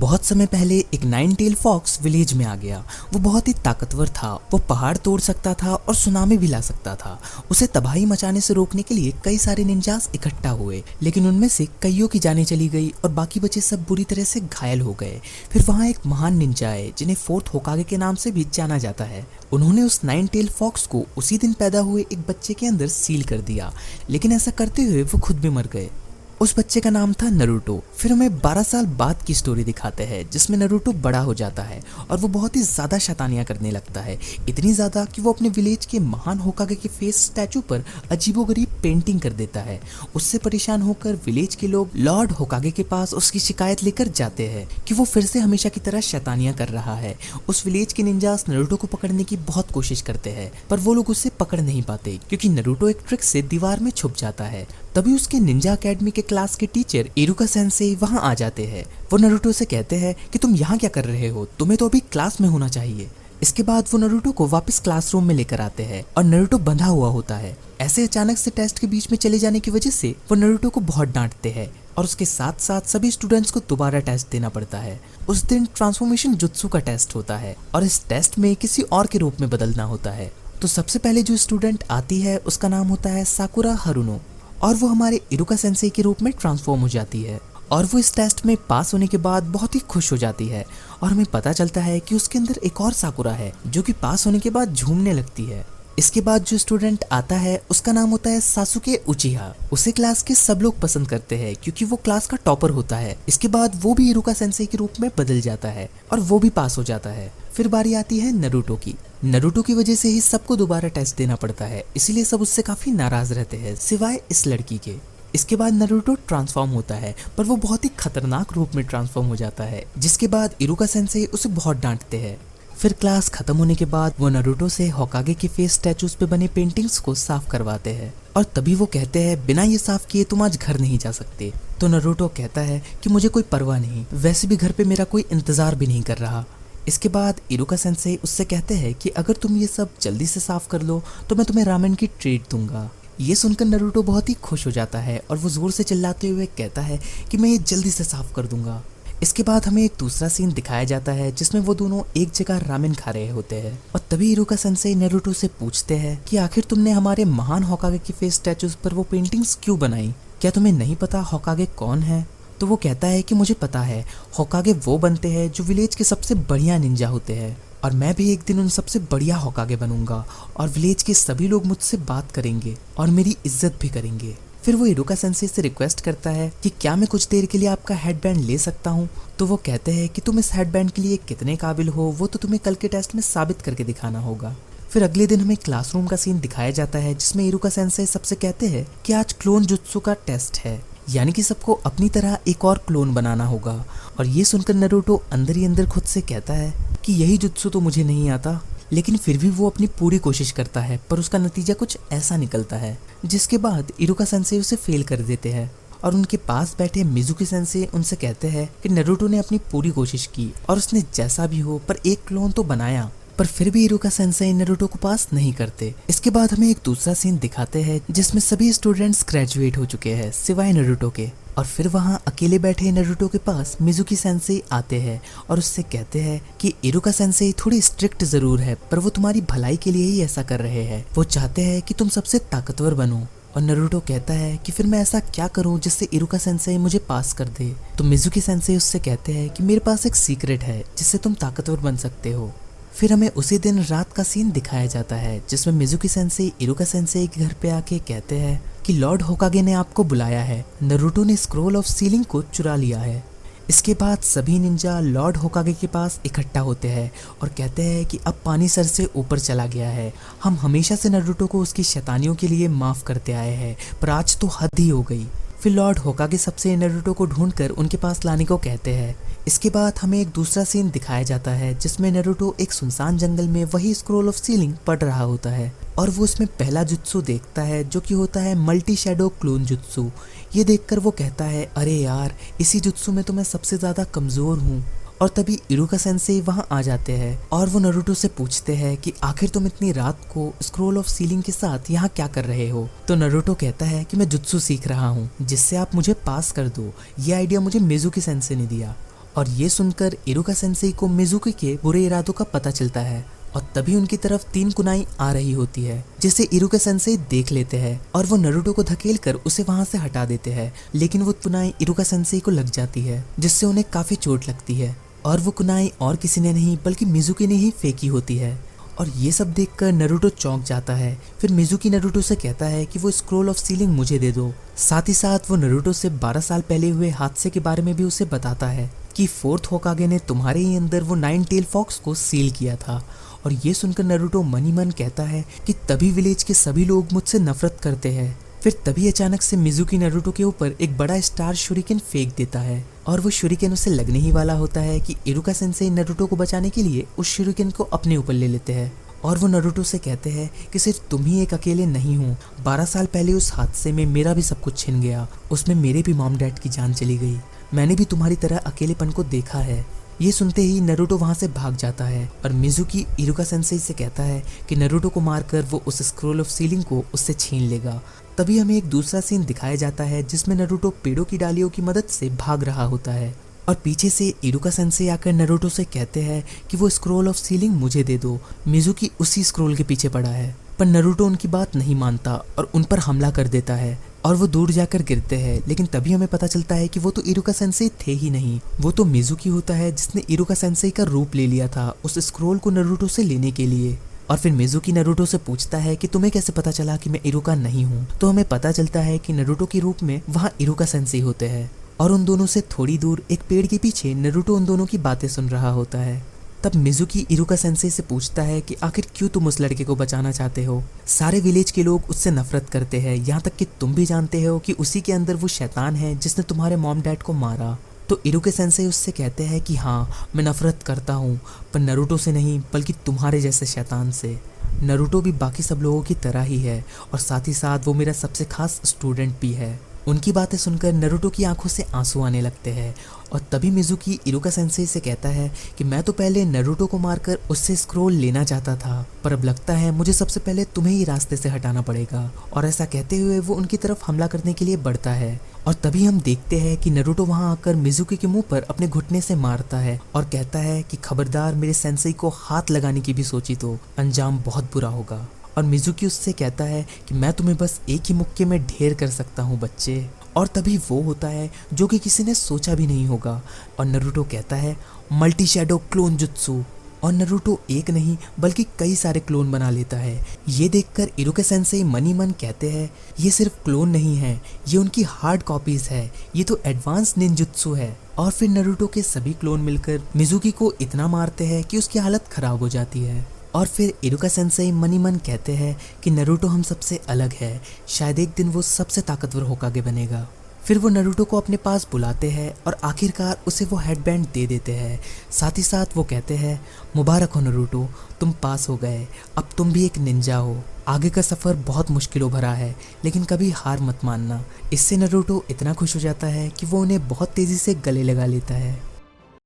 बहुत समय पहले एक नाइन टेल फॉक्स विलेज में आ गया। वो बहुत ही ताकतवर था। वो पहाड़ तोड़ सकता था और सुनामी भी ला सकता था। उसे तबाही मचाने से रोकने के लिए कई सारे निंजास इकट्ठा हुए, लेकिन उनमें से कईयों की जानें चली गई और बाकी बचे सब बुरी तरह से घायल हो गए। फिर वहाँ एक महान निंजा आए जिन्हें फोर्थ होकागे के नाम से भी जाना जाता है। उन्होंने उस नाइन टेल फॉक्स को उसी दिन पैदा हुए एक बच्चे के अंदर सील कर दिया, लेकिन ऐसा करते हुए वो खुद भी मर गए। उस बच्चे का नाम था नरूटो। फिर हमें 12 साल बाद की स्टोरी दिखाते हैं जिसमें नरूटो बड़ा हो जाता है और वो बहुत ही ज्यादा शैतानियां करने लगता है। इतनी ज्यादा कि वो अपने विलेज के महान होकागे के फेस स्टैचू पर अजीबोगरीब पेंटिंग कर देता है। उससे परेशान होकर विलेज के लोग लॉर्ड होकागे के पास उसकी शिकायत लेकर जाते हैं कि वो फिर से हमेशा की तरह शैतानियां कर रहा है। उस विलेज के निंजास नरूटो को पकड़ने की बहुत कोशिश करते हैं, पर वो लोग उसे पकड़ नहीं पाते क्योंकि नरूटो एक ट्रिक से दीवार में छुप जाता है। तभी उसके निंजा एकेडमी के क्लास के टीचर इरुका सेंसेई वहां आ जाते हैं। वो नरूटो से कहते हैं कि तुम यहाँ क्या कर रहे हो, तुम्हें तो अभी क्लास में होना चाहिए। इसके बाद वो नरूटो को वापस क्लासरूम में लेकर आते हैं और नरूटो बंधा हुआ होता है। ऐसे अचानक से टेस्ट के बीच में चले जाने की वजह से वो नरूटो को बहुत डांटते हैं और उसके साथ साथ सभी स्टूडेंट्स को दोबारा टेस्ट देना पड़ता है। उस दिन ट्रांसफॉर्मेशन जुत्सु का टेस्ट होता है और इस टेस्ट में किसी और के रूप में बदलना होता है। तो सबसे पहले जो स्टूडेंट आती है उसका नाम होता है साकुरा हारुनो और वो हमारे इरुका सेंसेई के रूप में ट्रांसफॉर्म हो जाती है। और वो इस टेस्ट में पास होने के बाद बहुत ही खुश हो जाती है और हमें पता चलता है कि उसके अंदर एक और साकुरा है जो कि पास होने के बाद झूमने लगती है। इसके बाद जो स्टूडेंट आता है उसका नाम होता है सासुके उचिहा। उसे क्लास के सब लोग पसंद करते हैं क्योंकि वो क्लास का टॉपर होता है। इसके बाद वो भी इरुका सेंसेई के रूप में बदल जाता है और वो भी पास हो जाता है। फिर बारी आती है नरूटो की। नरूटो की वजह से ही सबको दोबारा टेस्ट देना पड़ता है, इसीलिए सब उससे काफी नाराज रहते हैं सिवाय इस लड़की के। इसके बाद नरूटो ट्रांसफॉर्म होता है, पर वो बहुत ही खतरनाक रूप में ट्रांसफॉर्म हो जाता है, जिसके बाद इरुका सेंसेई उसे बहुत डांटते हैं। फिर क्लास खत्म होने के बाद वो नरूटो से होकागे के फेस स्टैचूज पे बने पेंटिंग्स को साफ करवाते हैं और तभी वो कहते हैं बिना ये साफ किए तुम आज घर नहीं जा सकते। तो नरूटो कहता है कि मुझे कोई परवाह नहीं, वैसे भी घर पे मेरा कोई इंतजार भी नहीं कर रहा। इसके बाद इरुका सेंसेई उससे कहते हैं कि अगर तुम ये सब जल्दी से साफ कर लो तो मैं तुम्हें रामेन की ट्रीट दूंगा। ये सुनकर नरूटो बहुत ही खुश हो जाता है और वो जोर से चिल्लाते हुए कहता है कि मैं ये जल्दी से साफ कर दूंगा। इसके बाद हमें एक दूसरा सीन दिखाया जाता है जिसमें वो दोनों एक जगह रामेन खा रहे होते हैं और तभी इरुका सेंसेई नरूटो से पूछते हैं कि आखिर तुमने हमारे महान होकागे की फेस स्टैचूज पर वो पेंटिंग्स क्यों बनाई, क्या तुम्हें नहीं पता होकागे कौन है? तो वो कहता है कि मुझे पता है, होकागे वो बनते हैं जो विलेज के सबसे बढ़िया निंजा होते हैं और मैं भी एक दिन उन सबसे बढ़िया होकागे बनूंगा और विलेज के सभी लोग मुझसे बात करेंगे और मेरी इज्जत भी करेंगे। फिर वो इरुका सेंसेई से रिक्वेस्ट करता है कि क्या मैं कुछ देर के लिए आपका हेडबैंड ले सकता हूँ। तो वो कहते हैं कि तुम इस हेडबैंड के लिए कितने काबिल हो वो तो तुम्हें कल के टेस्ट में साबित करके दिखाना होगा। फिर अगले दिन हमें क्लासरूम का सीन दिखाया जाता है जिसमें इरुका सेंसेई सबसे कहते हैं कि आज क्लोन जुत्सु का टेस्ट है, यानी कि सबको अपनी तरह एक और क्लोन बनाना होगा। और ये सुनकर नरूटो अंदर ही अंदर खुद से कहता है कि यही जुत्सु तो मुझे नहीं आता, लेकिन फिर भी वो अपनी पूरी कोशिश करता है, पर उसका नतीजा कुछ ऐसा निकलता है जिसके बाद इरुका सेंसेई उसे फेल कर देते हैं। और उनके पास बैठे मिजुकी सेंसेई उनसे कहते हैं कि नरूटो ने अपनी पूरी कोशिश की और उसने जैसा भी हो पर एक क्लोन तो बनाया, पर फिर भी इरुका सेंसेई नरूटो को पास नहीं करते। इसके बाद हमें एक दूसरा सीन दिखाते हैं जिसमें सभी स्टूडेंट्स ग्रेजुएट हो चुके हैं सिवाय नरूटो के। और फिर वहाँ अकेले बैठे नरूटो के पास मिजुकी सेंसेई आते हैं और उससे कहते हैं कि इरुका सेंसेई थोड़ी स्ट्रिक्ट जरूर है, पर वो तुम्हारी भलाई के लिए ही ऐसा कर रहे हैं। वो चाहते हैं कि तुम सबसे ताकतवर बनो। और नरूटो कहता है कि फिर मैं ऐसा क्या करूं जिससे इरुका सेंसेई मुझे पास कर दे। तो मिजुकी सेंसेई उससे कहते हैं कि मेरे पास एक सीक्रेट है जिससे तुम ताकतवर बन सकते हो। फिर हमें उसी दिन रात का सीन दिखाया जाता है जिसमें मिजुकी सेंसेई इरुका सेंसेई के घर पे आके कहते हैं कि लॉर्ड होकागे ने आपको बुलाया है, नरूटो ने स्क्रोल ऑफ सीलिंग को चुरा लिया है। इसके बाद सभी निंजा लॉर्ड होकागे के पास इकट्ठा होते हैं और कहते हैं कि अब पानी सर से ऊपर चला गया है, हम हमेशा से नरूटो को उसकी शैतानियों के लिए माफ करते आए हैं, पर आज तो हद ही हो गई। फिर लॉर्ड होकागे सबसे नरूटो को ढूंढकर उनके पास लाने को कहते हैं। इसके बाद हमें एक दूसरा सीन दिखाया जाता है जिसमें नरूटो एक सुनसान जंगल में वही स्क्रोल ऑफ सीलिंग पढ़ रहा होता है और वो उसमें पहला जुत्सु देखता है जो कि होता है मल्टी शैडो क्लोन जुत्सु। ये देखकर वो कहता है अरे यार, इसी जुत्सु में तो मैं सबसे ज्यादा कमजोर हूँ। और तभी इरुका सेंसेई वहाँ आ जाते हैं और वो नरूटो से पूछते हैं कि आखिर तुम इतनी रात को स्क्रोल ऑफ सीलिंग के साथ यहाँ क्या कर रहे हो। तो नरूटो कहता है कि मैं जुत्सु सीख रहा हूँ जिससे आप मुझे पास कर दो, ये आइडिया मुझे मिजुकी सेंसेई ने दिया। और ये सुनकर इरुका सेंसेई को मिजुकी के बुरे इरादों का पता चलता है और तभी उनकी तरफ 3 कुनाई आ रही होती है, जिसे इरुका सेंसेई देख लेते हैं और वो नारुतो को धकेल कर उसे वहां से हटा देते हैं। लेकिन वो कुनाई इरुका सेंसेई को लग जाती है, जिससे उन्हें काफी चोट लगती है और वो कुनाई और किसी ने नहीं बल्कि मिजुकी ने ही फेंकी होती है। और ये सब देखकर नारुतो चौंक जाता है। फिर मिजुकी नारुतो से कहता है कि वो स्क्रोल ऑफ सीलिंग मुझे दे दो। साथ ही साथ वो नारुतो से 12 साल पहले हुए हादसे के बारे में भी उसे बताता है कि 4th होकागे ने तुम्हारे ही अंदर वो 9 टेल फॉक्स को सील किया था। और ये सुनकर नारुतो मन ही मन कहता है कि तभी विलेज के सभी लोग मुझसे नफरत करते हैं। फिर तभी अचानक से मिजुकी नारुतो के ऊपर एक बड़ा स्टार शुरिकेन फेंक देता है और वो शुरिकेन उसे लगने ही वाला होता है कि इरुका सेंसेई नारुतो को बचाने के लिए उस शुरिकेन को अपने ऊपर ले लेते हैं। और वो नारुतो से कहते हैं कि सिर्फ तुम ही एक अकेले नहीं हो, 12 साल पहले उस हादसे में मेरा भी सब कुछ छिन गया, उसमें मेरे भी मॉम डैड की जान चली गई, मैंने भी तुम्हारी तरह अकेलेपन को देखा है। ये सुनते ही नारुतो वहां से भाग जाता है और मिजुकी इरुका सेंसेई से कहता है कि नारुतो को मारकर वो उस स्क्रोल ऑफ सीलिंग को उससे छीन लेगा। तभी हमें एक दूसरा सीन दिखाया जाता है जिसमें नारुतो पेड़ों की डालियों की मदद से भाग रहा होता है और पीछे से इरुका सेंसेई आकर नारुतो से कहते हैं कि वो स्क्रोल ऑफ सीलिंग मुझे दे दो। मिजुकी उसी स्क्रोल के पीछे पड़ा है, पर नारुतो उनकी बात नहीं मानता और उन पर हमला कर देता है और वो दूर जाकर गिरते हैं। लेकिन तभी हमें पता चलता है कि वो तो इरुका सेंसेई थे ही नहीं, वो तो मिजुकी होता है जिसने इरुका सेंसेई का रूप ले लिया था उस स्क्रोल को नारुतो से लेने के लिए। और फिर मिजुकी नारुतो से पूछता है कि तुम्हें कैसे पता चला कि मैं इरुका नहीं हूँ। तो हमें पता चलता है कि नारुतो के रूप में वहाँ इरुका सेंसेई होते हैं और उन दोनों से थोड़ी दूर एक पेड़ के पीछे नारुतो उन दोनों की बातें सुन रहा होता है। तब मिजुकी इरुका सेंसेई से पूछता है कि आखिर क्यों तुम उस लड़के को बचाना चाहते हो। सारे विलेज के लोग उससे नफरत करते हैं, यहाँ तक कि तुम भी जानते हो कि उसी के अंदर वो शैतान है जिसने तुम्हारे मॉम डैड को मारा। तो इरुका सेंसेई उससे कहते हैं कि हाँ मैं नफरत करता हूँ, पर नारुतो से नहीं बल्कि तुम्हारे जैसे शैतान से। नारुतो भी बाकी सब लोगों की तरह ही है और साथ ही साथ वो मेरा सबसे खास स्टूडेंट भी है। उनकी बातें सुनकर नारुतो की आंखों से आंसू आने लगते हैं और तभी मिजुकी इरुका सेंसेई से कहता है कि मैं तो पहले नारुतो को मारकर उससे स्क्रोल लेना चाहता था, पर अब लगता है मुझे सबसे पहले तुम्हें ही रास्ते से हटाना पड़ेगा। और ऐसा कहते हुए वो उनकी तरफ हमला करने के लिए बढ़ता है और तभी हम देखते हैं कि नारुतो वहां आकर मिजुकी के मुंह पर अपने घुटने से मारता है और कहता है कि खबरदार मेरे सेंसेई को हाथ लगाने की भी सोची तो अंजाम बहुत बुरा होगा। और मिजुकी उससे कहता है कि मैं तुम्हें बस एक ही मुक्के में ढेर कर सकता हूँ बच्चे। और तभी वो होता है जो कि किसी ने सोचा भी नहीं होगा और नारुतो कहता है मल्टी शैडो क्लोन जुत्सु। और नारुतो एक नहीं बल्कि कई सारे क्लोन बना लेता है। ये देखकर इरुका सेंसेई मन ही मन कहते हैं ये सिर्फ क्लोन नहीं है, ये उनकी हार्ड कॉपीज है, ये तो एडवांस निंजुत्सु है। और फिर नारुतो के सभी क्लोन मिलकर मिजुकी को इतना मारते हैं कि उसकी हालत खराब हो जाती है। और फिर इरुका सेंसेई मन ही मन कहते हैं कि नारुतो हम सबसे अलग है, शायद एक दिन वो सबसे ताकतवर होकागे बनेगा। फिर वो नारुतो को अपने पास बुलाते हैं और आखिरकार उसे वो हेडबैंड दे देते हैं। साथ ही साथ वो कहते हैं मुबारक हो नारुतो, तुम पास हो गए, अब तुम भी एक निंजा हो। आगे का सफ़र बहुत मुश्किलों भरा है लेकिन कभी हार मत मानना। इससे नारुतो इतना खुश हो जाता है कि वो उन्हें बहुत तेज़ी से गले लगा लेता है।